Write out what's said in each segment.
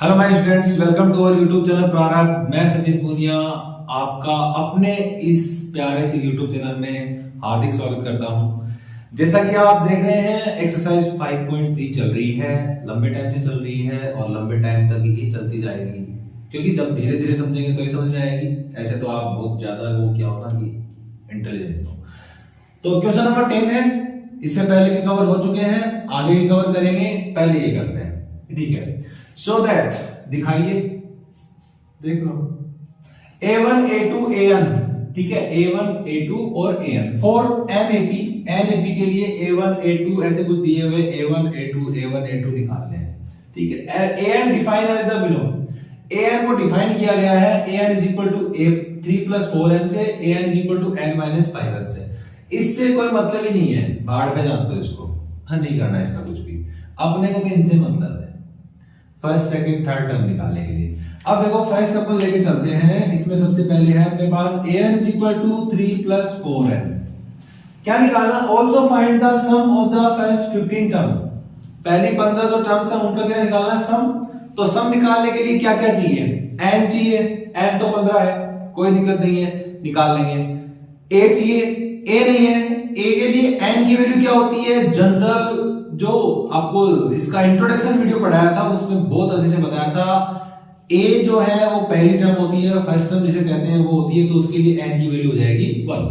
Hello my students, welcome to our YouTube channel Prarambh. मैं सचिन पूनिया आपका अपने इस प्यारे से यूट्यूब चैनल में हार्दिक स्वागत करता हूं। जैसा कि आप देख रहे हैं, एक्सरसाइज 5.3 चल रही है, लंबे टाइम से चल रही है और लंबे टाइम तक ही चलती जाएगी, क्योंकि जब धीरे धीरे समझेंगे तो ही समझ में आएगी। ऐसे तो आप बहुत ज्यादा वो क्या होगा कि इंटेलिजेंट हो। तो क्वेश्चन नंबर 10 है, इससे पहले के कवर हो चुके हैं, आगे की कवर करेंगे, पहले ये करते हैं, ठीक है। सो दैट दिखाइए, देख लो A1 A2 AN, ठीक है, A1 A2 और AN फॉर NAP के लिए A1 A2 ऐसे कुछ दिए हुए A1 A2 निकाल लें, ठीक है। AN define as the below, AN को डिफाइन किया गया है AN is equal to 3 plus 4n से, AN is equal to n minus 5n से। इससे कोई मतलब ही नहीं है, बाहर में जानते हो इसको, हाँ नहीं करना इसका कुछ भी, अपने को तो इनसे मतलब है फर्स्ट सेकंड थर्ड टर्म निकालने के लिए। अब देखो फर्स्ट अपन लेके चलते हैं, इसमें सबसे पहले है अपने पास an is equal to 3 plus 4n। क्या निकालना? also find the sum of the first 15 term. पहली 15 जो टर्म्स है उनका क्या निकालना? सम। तो सम निकालने के लिए क्या क्या चाहिए? n चाहिए, n तो 15 है, कोई दिक्कत नहीं है, निकाल लेंगे। a चाहिए, a नहीं है, a के लिए n की वैल्यू क्या होती है? जनरल जो आपको इसका इंट्रोडक्शन वीडियो पढ़ाया था उसमें बहुत अच्छे से बताया था, a जो है वो पहली टर्म होती है, फर्स्ट टर्म जिसे कहते हैं वो होती है, तो उसके लिए n की वैल्यू हो जाएगी 1।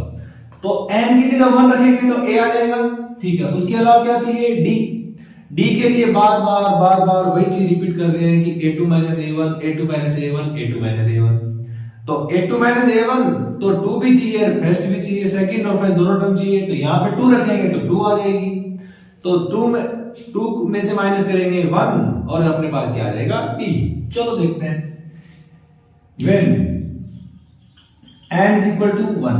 तो n की जगह 1 रखेंगे तो a आ जाएगा, ठीक है। उसके अलावा क्या चाहिए? d के लिए बार बार वही चीज रिपीट कर रहे हैं कि a2 a1 a2 a1 a2 a1। तो a2 a1 तो 2 भी चाहिए, फर्स्ट भी चाहिए, सेकंड और फर्स्ट दोनों टर्म चाहिए, तो यहां पे 2 रखेंगे तो 2 आ जाएगी। तो 2 में से माइनस करेंगे 1 और अपने पास क्या आ जाएगा? t। चलो देखते हैं, when n is equal to 1,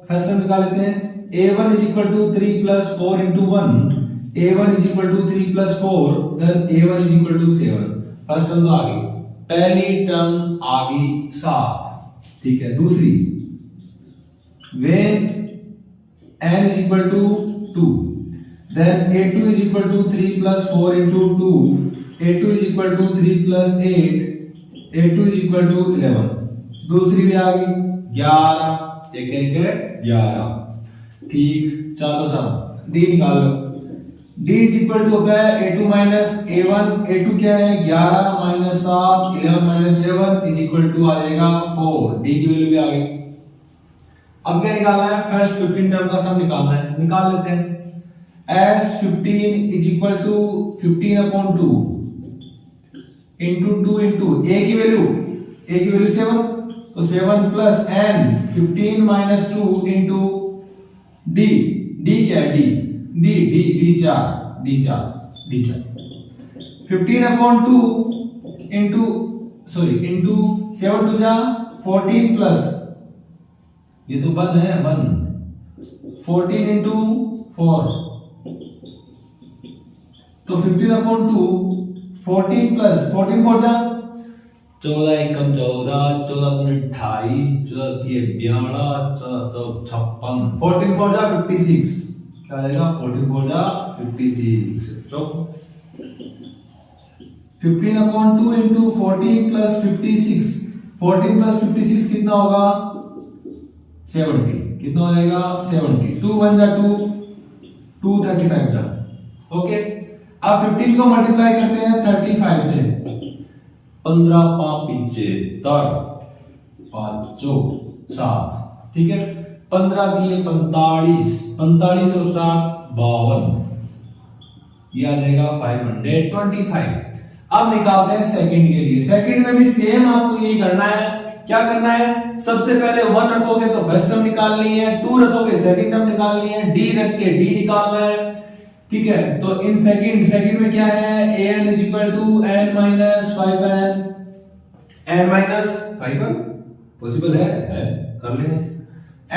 first term निकाल लेते हैं। a1 is equal to 3 plus 4 into 1, a1 is equal to 3 plus 4, then a1 is equal to 7। First term तो आ गई, पहली टर्म आ गई 7, ठीक है। दूसरी when n is equal to 2, then a2 is equal to 3 plus 4 into 2, a2 is equal to 3 plus 8, a2 is equal to 11। दूसरी भी आ गई 11, एक एक 11, ठीक। चलो सब d निकाल लो, d is equal to होता है a2 minus a1, a2 क्या है? 11 minus 7, 11 minus 7 is equal to आ जाएगा 4, d की वैल्यू भी आ गई। अब क्या निकालना है? फर्स्ट 15 टर्म का सम निकालना है, निकाल लेते हैं। as 15 is equal to 15 upon 2 into 2 into a की वैल्यू 7, तो 7 plus n 15 minus 2 into d क्या है? d 4 15 upon 2 into 7 to जा 14 plus ये तो 1 है, 1 14 into 4, तो 15 upon 2 14 plus 14 4 जा 14 एकम 14, 14 दूनी 28, 14 तीय 42, 14 56, 14 4 जा 56, क्या आ जाएगा? 14 4 जा 56। चलो 15 upon 2 into 14 plus 56, 14 plus 56 कितना होगा? 70। कितना हो जाएगा? 70। 2 1 जा 2, 2 35 जा, ओके। अब 15 को मल्टीप्लाई करते हैं 35 से, 15 5 75, 5 7, ठीक है। 15 दिए 45, 45 और 7 52, ये आ जाएगा 525। अब निकालते हैं सेकंड के लिए। सेकंड में भी सेम आपको यही करना है। क्या करना है? सबसे पहले 1 रखोगे तो फर्स्ट टर्म निकालनी है, 2 रखोगे सेकंड टर्म निकालनी है, d रख के d निकालना है, ठीक है। तो इन सेकंड में क्या है? an is equal to n minus 5n, n minus 5n possible है, कर लेंगे।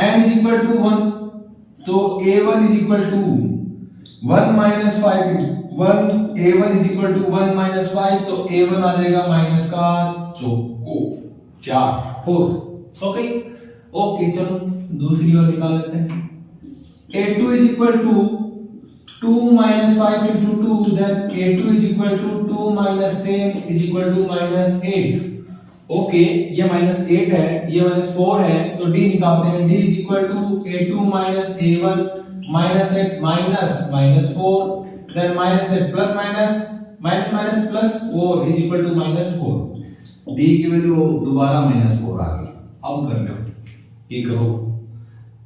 n is equal to 1, तो a1 is equal to 1 minus 5, 1 a1 is equal to 1 minus 5, तो a1 आ जाएगा माइनस का 4, ओके। चलो दूसरी और निकाल लेते हैं। a2 is equal to 2 minus 5 into 2, then a2 is equal to 2 minus 10 is equal to minus 8. Okay, ये माइनस 8 है, ये माइनस 4 है, तो d निकालते हैं। d is equal to a2 minus a1 minus 8 minus 4, then minus 8 plus minus plus 4 is equal to minus 4. d की value दोबारा minus 4 आ गई। अब कर लो, ये करो,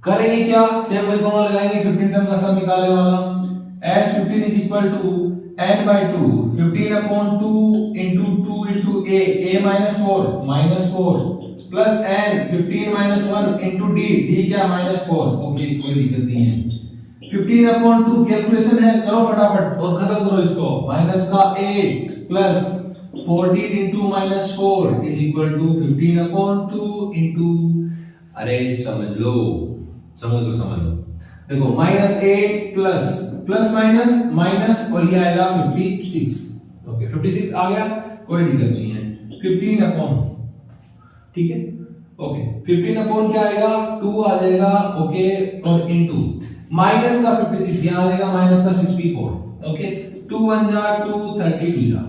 करेंगे क्या, सेम वही फॉर्मूला लगाएंगे, 15 टर्म्स का सम निकालने वाला। as 15 is equal to n by 2, 15 upon 2 into 2 into a minus 4 plus n 15 minus 1 into d क्या minus 4। ओके, कोई दिक्कत नहीं है। 15 upon 2 कैलकुलेशन है, करो फटाफट और खत्म करो इसको। माइनस का 8 plus 14 into minus 4 is equal to 15 upon 2 into, अरे समझ लो, देखो माइनस 8 प्लस माइनस और ये आएगा 56। ओके, 56 आ गया, कोई दिक्कत नहीं है। 15 अपॉन, ठीक है, ओके, 15 अपॉन क्या आएगा, 2 आ जाएगा, ओके, और इनटू माइनस का 56 यहां आ जाएगा, माइनस का 64। ओके, 2 1 जा 2, 32 जा।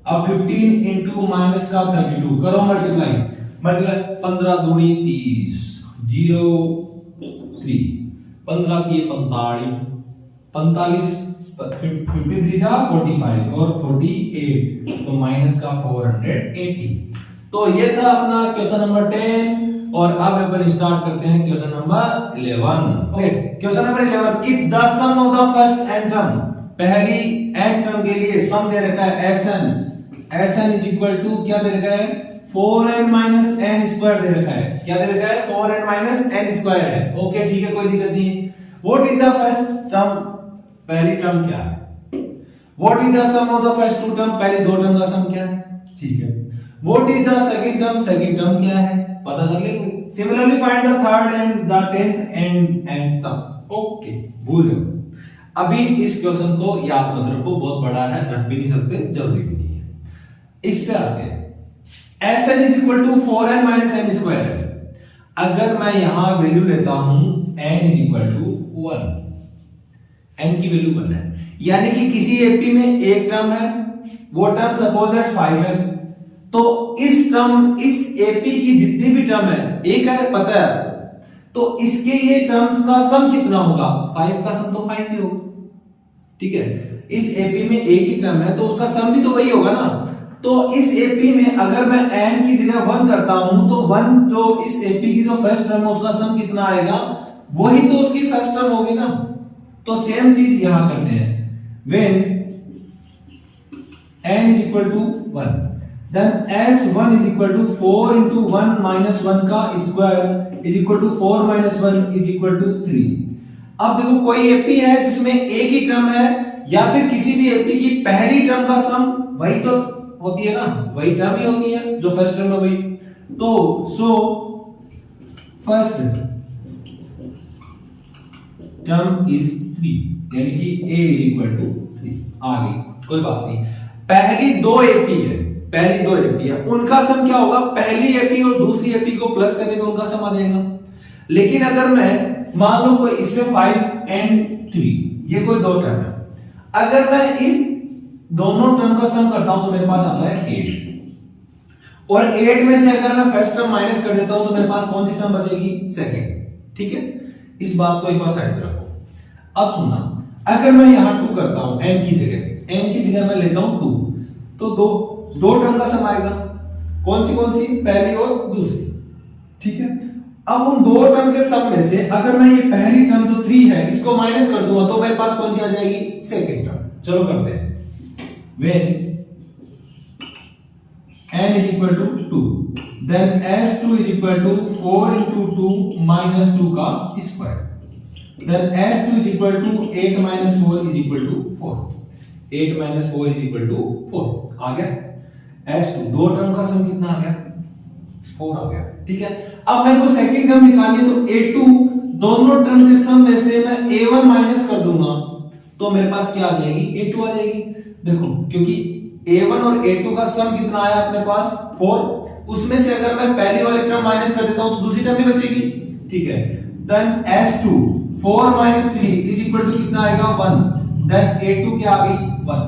अब 15 इनटू माइनस का 32 करो मल्टीप्लाई 15 दूनी 30, 0 3, 15 की 45, 53 जा 45 और 48, तो माइनस का 480। तो ये था अपना क्वेश्चन नंबर 10 और अब अपन स्टार्ट करते हैं question number 11। Okay, question number 11, if the sum of the first n term, पहली n टर्म के लिए सम दे रखा है sn इज इक्वल टू क्या दे रखा है, 4n minus n स्क्वायर दे रखा है। क्या दे रखा है, 4n minus n स्क्वायर है। ओके, ठीक है, कोई दिक्कत नहीं। What is the first term, पहली टर्म क्या है। What is the sum of the first two term, पहली दो टर्म का सम क्या है, ठीक है। What is the second term क्या है, पता कर लेंगे। Similarly find the third and the 10th and nth term. Okay, भूल जाओ, अभी इस क्वेश्चन को याद मत रखो, बहुत बड़ा है, रख भी नहीं सकते, जरूरी भी नहीं है। इस पे आते हैं, sn is equal to 4n minus n square है। अगर मैं यहां वैल्यू लेता हूं n is equal to 1, n की वैल्यू 1 है, यानी कि किसी एपी में एक टर्म है, वो टर्म सपोज दैट 5 है, तो इस एपी की जितनी भी टर्म है, एक है पता है, तो इसके ये टर्म्स का सम कितना होगा, 5 का सम तो 5 ही होगा, ठीक है। इस एपी में एक ही टर्म है तो उसका सम भी तो वही होगा ना। तो इस एपी में अगर मैं n की जगह 1 करता हूं तो 1 जो इस एपी की जो फर्स्ट टर्म है उसका सम कितना आएगा, वही तो उसकी फर्स्ट टर्म होगी ना। तो सेम चीज यहां करते हैं, when n is equal to 1 then s1 is equal to 4 into 1 minus 1 का square is equal to 4 minus 1 is equal to 3। अब देखो कोई एपी है जिसमें एक ही टर्म है, या फिर किसी भी एपी की पहली टर्म का सम वही तो होती है ना, वही टर्म ही होती है जो फर्स्ट टर्म है वही। तो सो फर्स्ट टर्म इज 3, यानी कि a इज इक्वल टू 3 आ गई, कोई बात नहीं। पहली दो एपी है, उनका सम क्या होगा, पहली एपी और दूसरी एपी को प्लस करने में उनका सम आ जाएगा। लेकिन अगर मैं मान लो कोई इसमें 5 and 3 ये कोई दो टर्म है, अगर मैं इस दोनों टर्म का सम करता हूं तो मेरे पास आता है 8, और 8 में से अगर मैं फर्स्ट टर्म माइनस कर देता हूं तो मेरे पास कौन सी टर्म बचेगी, सेकंड, ठीक है। इस बात को एक बार साइड पे रखो। अब सुनना, अगर मैं यहां 2 करता हूं n की जगह मैं लेता हूं 2, तो दो टर्म का सम आएगा, कौन सी, पहली और दूसरी, ठीक है। अब उन दो टर्म के सम में से अगर मैं ये पहली टर्म जो 3 है इसको माइनस कर दूंगा तो मेरे पास कौन सी आ जाएगी, सेकंड टर्म। चलो करते हैं, when n is equal to 2 then s2 is equal to 4 into 2 minus 2 का square, then s2 is equal to 8 minus 4 is equal to 4, 8 minus 4 is equal to 4 आ गया। s2 दो टर्म का सम कितना आ गया, 4 आ गया, ठीक है। अब मेरे को सेकंड टर्म निकालनी है, तो a2 दोनों टर्म के सम में से मैं a1 माइनस कर दूंगा तो मेरे पास क्या आ जाएगी, a2 आ जाएगी। देखो क्योंकि a1 और a2 का सम कितना आया अपने पास 4, उसमें से अगर मैं पहली वाली टर्म माइनस कर देता हूं तो दूसरी टर्म भी बचेगी, ठीक है। Then s2 4 minus 3 is equal to कितना आएगा 1, देन a2 क्या आ गई 1।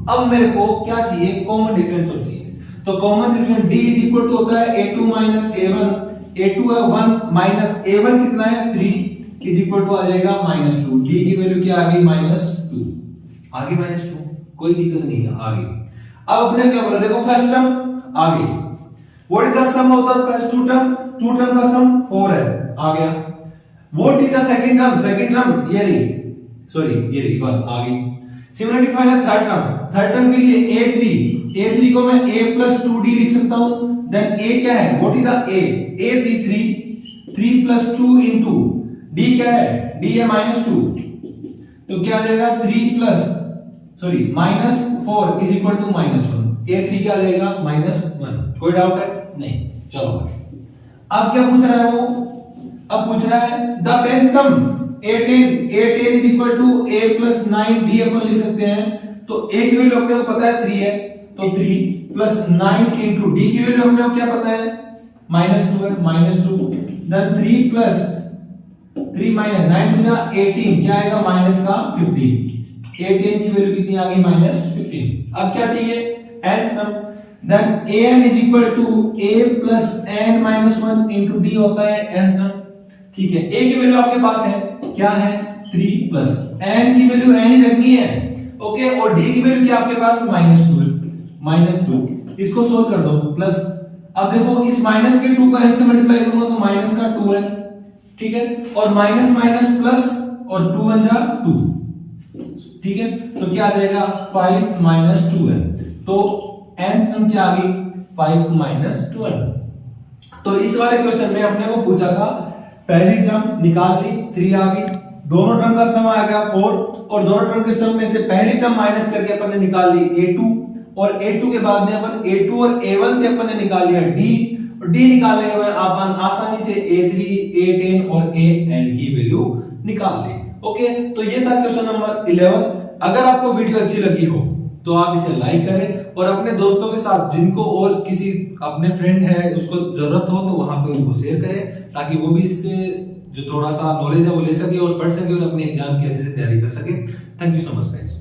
अब मेरे को क्या चाहिए, कॉमन डिफरेंस चाहिए। तो common difference d is equal to होता है a2 माइनस a1, a2 है 1 माइनस a1 कितना है 3 इज इक्वल टू आ जाएगा -2। d की वैल्यू क्या आ गई -2, आ गई -2, कोई दिक्कत नहीं है, आ गई। अब अपने क्या बोला, देखो फर्स्ट टर्म आ गई, what is the sum of the first two term का सम 4 है, आ गया। What is the second term ये रही, सॉरी ये रही 1, आ गई। Similarly find the third term के लिए a3 को मैं a plus 2d लिख सकता हूं, देन a क्या है, what is the a is 3 plus 2 into d क्या है, d है -2, तो क्या आ जाएगा 3 plus -4 is equal to -1, a3 क्या आ जाएगा -1। कोई डाउट है नहीं, चलो अब क्या पूछ रहा है वो, अब पूछ रहा है the 10th term a10 is equal to a plus 9d अपन लिख सकते हैं। तो a की वैल्यू अपने को पता है 3 है, तो 3 plus 9 into d की वैल्यू अपने को क्या पता है -2 है, -2, then 3 plus 3 minus 9 to the 18 क्या आएगा -15, a10 की वैल्यू कितनी आ गई -15। अब क्या चाहिए, nth term, then an is equal to a plus n minus 1 into d होता है nth टर्म, ठीक है। a की वैल्यू आपके पास है, क्या है 3 प्लस n की वैल्यू n ही रखनी है, ओके, और d की वैल्यू क्या आपके पास -2 है, -2, इसको सोल्व कर दो प्लस। अब देखो इस माइनस के 2 को n से मल्टीप्लाई करूंगा तो माइनस का 2 है, ठीक है, और माइनस माइनस प्लस और 2 बन जा 2, ठीक है, तो क्या आ जाएगा 5 माइनस 2 है, तो nth टर्म क्या आ गई 5 माइनस 12। तो इस वाले क्वेश्चन में अपने को पूछा था पहली टर्म निकाल ली 3 आ गई, दोनों टर्म का सम आ गया 4, और दोनों टर्म के सम में से पहली टर्म माइनस करके अपन ने निकाल ली a2, और a2 के बाद में अपन a2 और a1 से अपन ने निकाल लिया d, और d निकालने के बाद अपन आसानी से a3 a10 और an की वैल्यू निकाल ली। ओके, तो ये था क्वेश्चन नंबर 11। अगर आपको वीडियो अच्छी लगी हो तो आप इसे लाइक करें और अपने दोस्तों के साथ, जिनको और किसी अपने फ्रेंड है उसको जरूरत हो तो वहां पे उनको शेयर करें, ताकि वो भी इससे जो थोड़ा सा नॉलेज है वो ले सके और पढ़ सके और अपने एग्जाम की अच्छे से तैयारी कर सके। Thank you so much guys.